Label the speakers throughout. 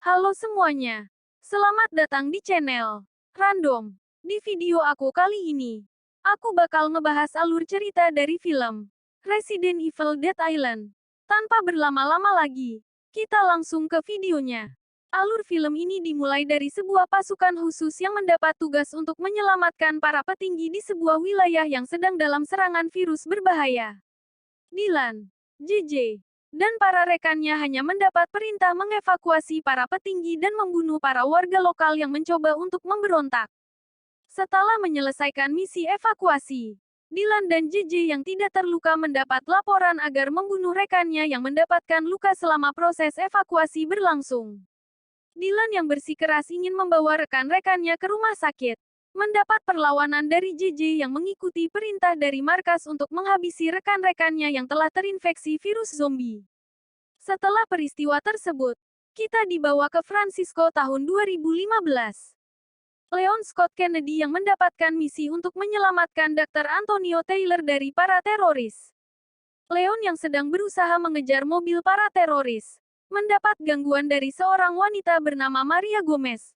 Speaker 1: Halo semuanya. Selamat datang di channel Random. Di video aku kali ini, aku bakal ngebahas alur cerita dari film Resident Evil Dead Island. Tanpa berlama-lama lagi, kita langsung ke videonya. Alur film ini dimulai dari sebuah pasukan khusus yang mendapat tugas untuk menyelamatkan para petinggi di sebuah wilayah yang sedang dalam serangan virus berbahaya. Dylan, JJ, dan para rekannya hanya mendapat perintah mengevakuasi para petinggi dan membunuh para warga lokal yang mencoba untuk memberontak. Setelah menyelesaikan misi evakuasi, Dylan dan JJ yang tidak terluka mendapat laporan agar membunuh rekannya yang mendapatkan luka selama proses evakuasi berlangsung. Dylan yang bersikeras ingin membawa rekan-rekannya ke rumah sakit, mendapat perlawanan dari JJ yang mengikuti perintah dari markas untuk menghabisi rekan-rekannya yang telah terinfeksi virus zombie. Setelah peristiwa tersebut, kita dibawa ke Francisco tahun 2015. Leon Scott Kennedy yang mendapatkan misi untuk menyelamatkan Dr. Antonio Taylor dari para teroris. Leon yang sedang berusaha mengejar mobil para teroris, mendapat gangguan dari seorang wanita bernama Maria Gomez.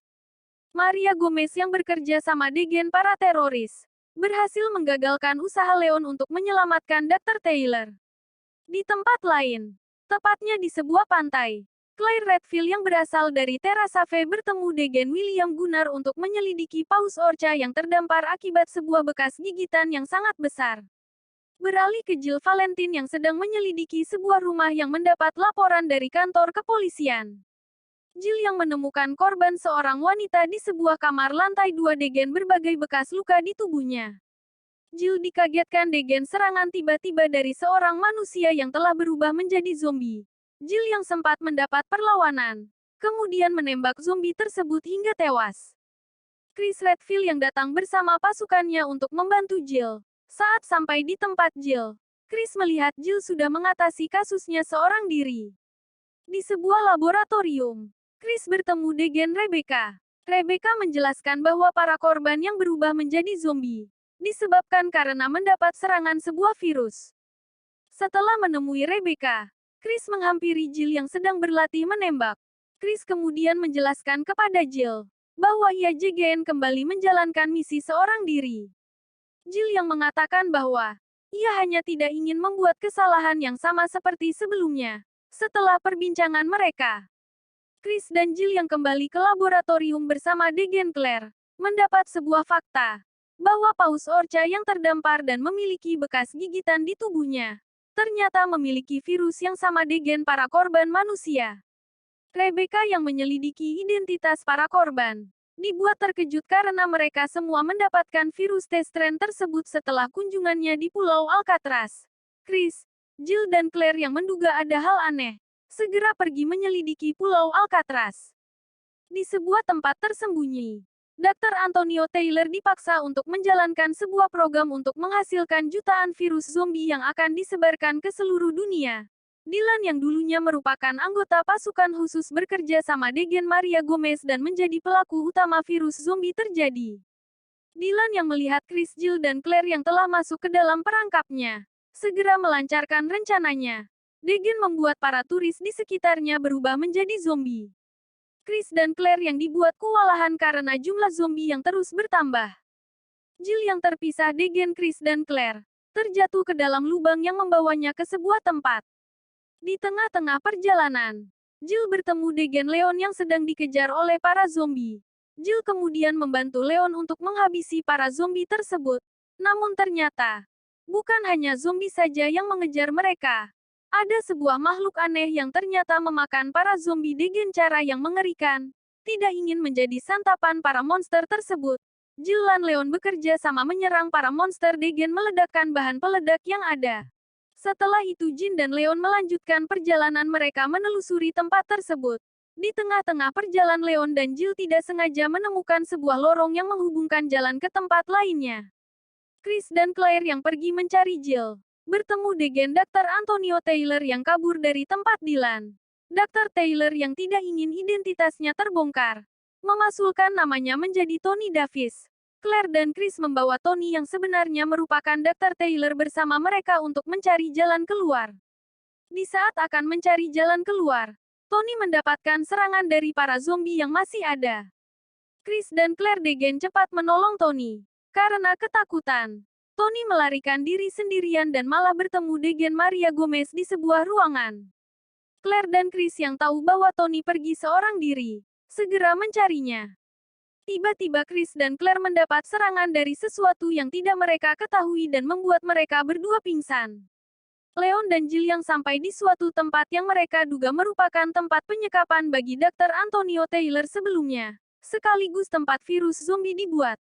Speaker 1: Maria Gomez yang bekerja sama dengan para teroris, berhasil menggagalkan usaha Leon untuk menyelamatkan Dr. Taylor. Di tempat lain, tepatnya di sebuah pantai, Claire Redfield yang berasal dari Terra Save bertemu dengan William Gunnar untuk menyelidiki Paus Orca yang terdampar akibat sebuah bekas gigitan yang sangat besar. Beralih ke Jill Valentine yang sedang menyelidiki sebuah rumah yang mendapat laporan dari kantor kepolisian. Jill yang menemukan korban seorang wanita di sebuah kamar lantai 2 dengan berbagai bekas luka di tubuhnya. Jill dikagetkan dengan serangan tiba-tiba dari seorang manusia yang telah berubah menjadi zombie. Jill yang sempat mendapat perlawanan, kemudian menembak zombie tersebut hingga tewas. Chris Redfield yang datang bersama pasukannya untuk membantu Jill. Saat sampai di tempat Jill, Chris melihat Jill sudah mengatasi kasusnya seorang diri. Di sebuah laboratorium, Chris bertemu dengan Rebecca. Rebecca menjelaskan bahwa para korban yang berubah menjadi zombie disebabkan karena mendapat serangan sebuah virus. Setelah menemui Rebecca, Chris menghampiri Jill yang sedang berlatih menembak. Chris kemudian menjelaskan kepada Jill bahwa ia JGN kembali menjalankan misi seorang diri. Jill yang mengatakan bahwa ia hanya tidak ingin membuat kesalahan yang sama seperti sebelumnya. Setelah perbincangan mereka, Chris dan Jill yang kembali ke laboratorium bersama dengan Claire, mendapat sebuah fakta, bahwa Paus Orca yang terdampar dan memiliki bekas gigitan di tubuhnya, ternyata memiliki virus yang sama dengan para korban manusia. Rebecca yang menyelidiki identitas para korban, dibuat terkejut karena mereka semua mendapatkan virus T-strain tersebut setelah kunjungannya di Pulau Alcatraz. Chris, Jill dan Claire yang menduga ada hal aneh, segera pergi menyelidiki Pulau Alcatraz. Di sebuah tempat tersembunyi, Dr. Antonio Taylor dipaksa untuk menjalankan sebuah program untuk menghasilkan jutaan virus zombie yang akan disebarkan ke seluruh dunia. Dylan yang dulunya merupakan anggota pasukan khusus bekerja sama dengan Maria Gomez dan menjadi pelaku utama virus zombie terjadi. Dylan yang melihat Chris, Jill dan Claire yang telah masuk ke dalam perangkapnya, segera melancarkan rencananya, dengan membuat para turis di sekitarnya berubah menjadi zombie. Chris dan Claire yang dibuat kewalahan karena jumlah zombie yang terus bertambah. Jill yang terpisah dengan Chris dan Claire, terjatuh ke dalam lubang yang membawanya ke sebuah tempat. Di tengah-tengah perjalanan, Jill bertemu dengan Leon yang sedang dikejar oleh para zombie. Jill kemudian membantu Leon untuk menghabisi para zombie tersebut. Namun ternyata, bukan hanya zombie saja yang mengejar mereka. Ada sebuah makhluk aneh yang ternyata memakan para zombie dengan cara yang mengerikan. Tidak ingin menjadi santapan para monster tersebut, Jill dan Leon bekerja sama menyerang para monster dengan meledakkan bahan peledak yang ada. Setelah itu Jin dan Leon melanjutkan perjalanan mereka menelusuri tempat tersebut. Di tengah-tengah perjalanan Leon dan Jill tidak sengaja menemukan sebuah lorong yang menghubungkan jalan ke tempat lainnya. Chris dan Claire yang pergi mencari Jill, bertemu dengan Dr. Antonio Taylor yang kabur dari tempat Dylan. Dr. Taylor yang tidak ingin identitasnya terbongkar, memasulkan namanya menjadi Tony Davis. Claire dan Chris membawa Tony yang sebenarnya merupakan Dr. Taylor bersama mereka untuk mencari jalan keluar. Di saat akan mencari jalan keluar, Tony mendapatkan serangan dari para zombie yang masih ada. Chris dan Claire Degen cepat menolong Tony. Karena ketakutan, Tony melarikan diri sendirian dan malah bertemu Degen Maria Gomez di sebuah ruangan. Claire dan Chris yang tahu bahwa Tony pergi seorang diri, segera mencarinya. Tiba-tiba Chris dan Claire mendapat serangan dari sesuatu yang tidak mereka ketahui dan membuat mereka berdua pingsan. Leon dan Jill yang sampai di suatu tempat yang mereka duga merupakan tempat penyekapan bagi Dr. Antonio Taylor sebelumnya, sekaligus tempat virus zombie dibuat.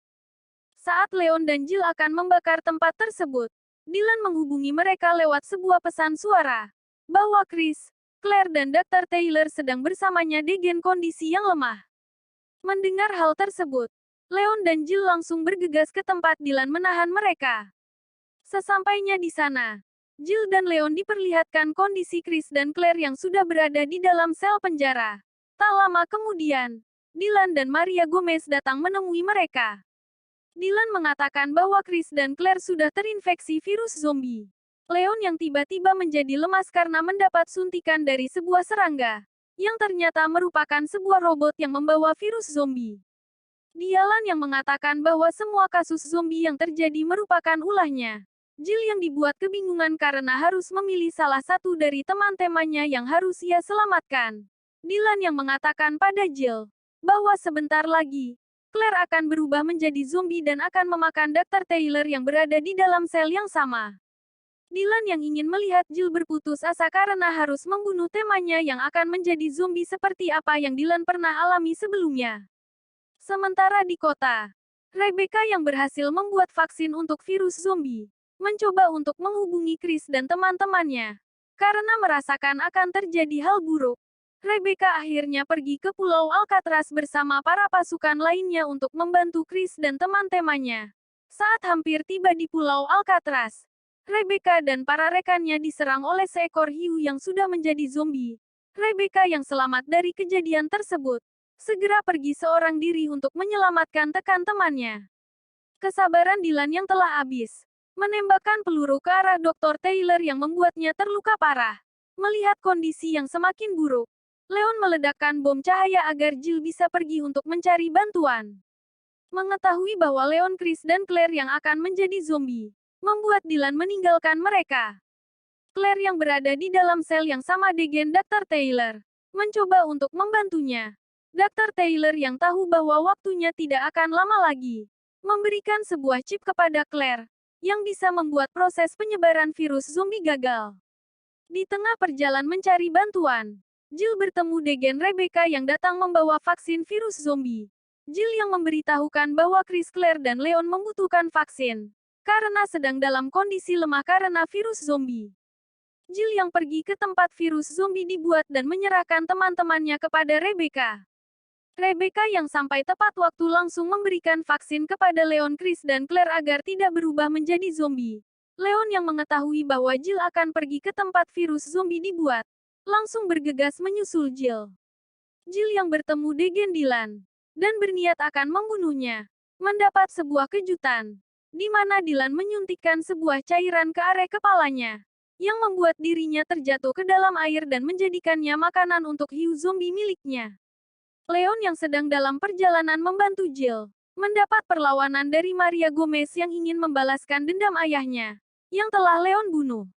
Speaker 1: Saat Leon dan Jill akan membakar tempat tersebut, Dylan menghubungi mereka lewat sebuah pesan suara, bahwa Chris, Claire dan Dr. Taylor sedang bersamanya dengan kondisi yang lemah. Mendengar hal tersebut, Leon dan Jill langsung bergegas ke tempat Dylan menahan mereka. Sesampainya di sana, Jill dan Leon diperlihatkan kondisi Chris dan Claire yang sudah berada di dalam sel penjara. Tak lama kemudian, Dylan dan Maria Gomez datang menemui mereka. Dylan mengatakan bahwa Chris dan Claire sudah terinfeksi virus zombie. Leon yang tiba-tiba menjadi lemas karena mendapat suntikan dari sebuah serangga, yang ternyata merupakan sebuah robot yang membawa virus zombie. Dialah yang mengatakan bahwa semua kasus zombie yang terjadi merupakan ulahnya. Jill yang dibuat kebingungan karena harus memilih salah satu dari teman-temannya yang harus ia selamatkan. Dylan yang mengatakan pada Jill bahwa sebentar lagi, Claire akan berubah menjadi zombie dan akan memakan Dr. Taylor yang berada di dalam sel yang sama. Dylan yang ingin melihat Jill berputus asa karena harus membunuh temannya yang akan menjadi zombie seperti apa yang Dylan pernah alami sebelumnya. Sementara di kota, Rebecca yang berhasil membuat vaksin untuk virus zombie, mencoba untuk menghubungi Chris dan teman-temannya. Karena merasakan akan terjadi hal buruk, Rebecca akhirnya pergi ke Pulau Alcatraz bersama para pasukan lainnya untuk membantu Chris dan teman-temannya. Saat hampir tiba di Pulau Alcatraz, Rebecca dan para rekannya diserang oleh seekor hiu yang sudah menjadi zombie. Rebecca yang selamat dari kejadian tersebut, segera pergi seorang diri untuk menyelamatkan rekan temannya. Kesabaran Dylan yang telah habis, menembakkan peluru ke arah Dr. Taylor yang membuatnya terluka parah. Melihat kondisi yang semakin buruk, Leon meledakkan bom cahaya agar Jill bisa pergi untuk mencari bantuan. Mengetahui bahwa Leon, Chris dan Claire yang akan menjadi zombie, membuat Dylan meninggalkan mereka. Claire yang berada di dalam sel yang sama dengan Dr. Taylor, mencoba untuk membantunya. Dr. Taylor yang tahu bahwa waktunya tidak akan lama lagi, memberikan sebuah chip kepada Claire, yang bisa membuat proses penyebaran virus zombie gagal. Di tengah perjalanan mencari bantuan, Jill bertemu dengan Rebecca yang datang membawa vaksin virus zombie. Jill yang memberitahukan bahwa Chris, Claire dan Leon membutuhkan vaksin, karena sedang dalam kondisi lemah karena virus zombie. Jill yang pergi ke tempat virus zombie dibuat dan menyerahkan teman-temannya kepada Rebecca. Rebecca yang sampai tepat waktu langsung memberikan vaksin kepada Leon, Chris dan Claire agar tidak berubah menjadi zombie. Leon yang mengetahui bahwa Jill akan pergi ke tempat virus zombie dibuat, langsung bergegas menyusul Jill. Jill yang bertemu dengan Dylan, dan berniat akan membunuhnya, mendapat sebuah kejutan, di mana Dylan menyuntikkan sebuah cairan ke area kepalanya, yang membuat dirinya terjatuh ke dalam air dan menjadikannya makanan untuk hiu zombie miliknya. Leon yang sedang dalam perjalanan membantu Jill, mendapat perlawanan dari Maria Gomez yang ingin membalaskan dendam ayahnya, yang telah Leon bunuh.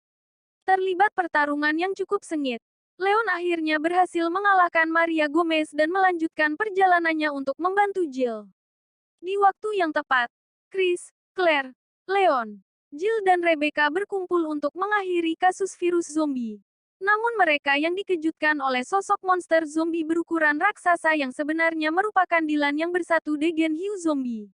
Speaker 1: Terlibat pertarungan yang cukup sengit, Leon akhirnya berhasil mengalahkan Maria Gomez dan melanjutkan perjalanannya untuk membantu Jill. Di waktu yang tepat, Chris, Claire, Leon, Jill dan Rebecca berkumpul untuk mengakhiri kasus virus zombie. Namun mereka yang dikejutkan oleh sosok monster zombie berukuran raksasa yang sebenarnya merupakan Dylan yang bersatu dengan hiu zombie.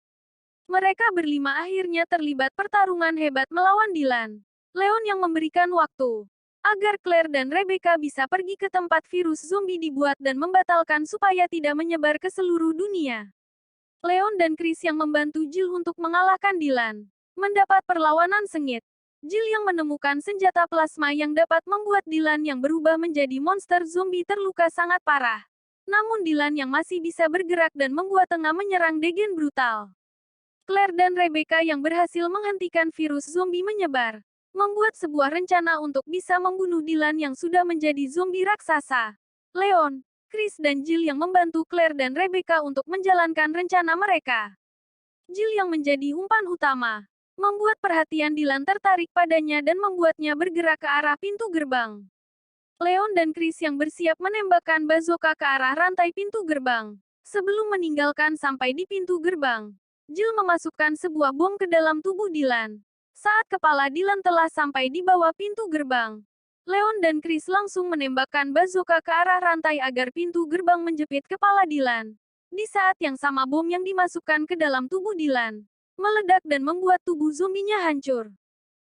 Speaker 1: Mereka berlima akhirnya terlibat pertarungan hebat melawan Dylan. Leon yang memberikan waktu agar Claire dan Rebecca bisa pergi ke tempat virus zombie dibuat dan membatalkan supaya tidak menyebar ke seluruh dunia. Leon dan Chris yang membantu Jill untuk mengalahkan Dylan, mendapat perlawanan sengit. Jill yang menemukan senjata plasma yang dapat membuat Dylan yang berubah menjadi monster zombie terluka sangat parah. Namun Dylan yang masih bisa bergerak dan membuat tengah menyerang dengan brutal. Claire dan Rebecca yang berhasil menghentikan virus zombie menyebar, membuat sebuah rencana untuk bisa membunuh Dylan yang sudah menjadi zombie raksasa. Leon, Chris dan Jill yang membantu Claire dan Rebecca untuk menjalankan rencana mereka. Jill yang menjadi umpan utama, membuat perhatian Dylan tertarik padanya dan membuatnya bergerak ke arah pintu gerbang. Leon dan Chris yang bersiap menembakkan bazooka ke arah rantai pintu gerbang. Sebelum meninggalkan sampai di pintu gerbang, Jill memasukkan sebuah bom ke dalam tubuh Dylan. Saat kepala Dylan telah sampai di bawah pintu gerbang, Leon dan Chris langsung menembakkan bazooka ke arah rantai agar pintu gerbang menjepit kepala Dylan. Di saat yang sama bom yang dimasukkan ke dalam tubuh Dylan meledak dan membuat tubuh zombinya hancur.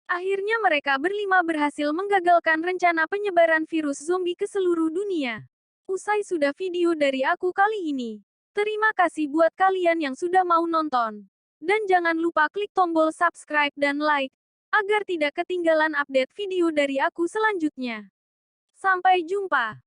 Speaker 1: Akhirnya mereka berlima berhasil menggagalkan rencana penyebaran virus zombie ke seluruh dunia. Usai sudah video dari aku kali ini. Terima kasih buat kalian yang sudah mau nonton. Dan jangan lupa klik tombol subscribe dan like, agar tidak ketinggalan update video dari aku selanjutnya. Sampai jumpa.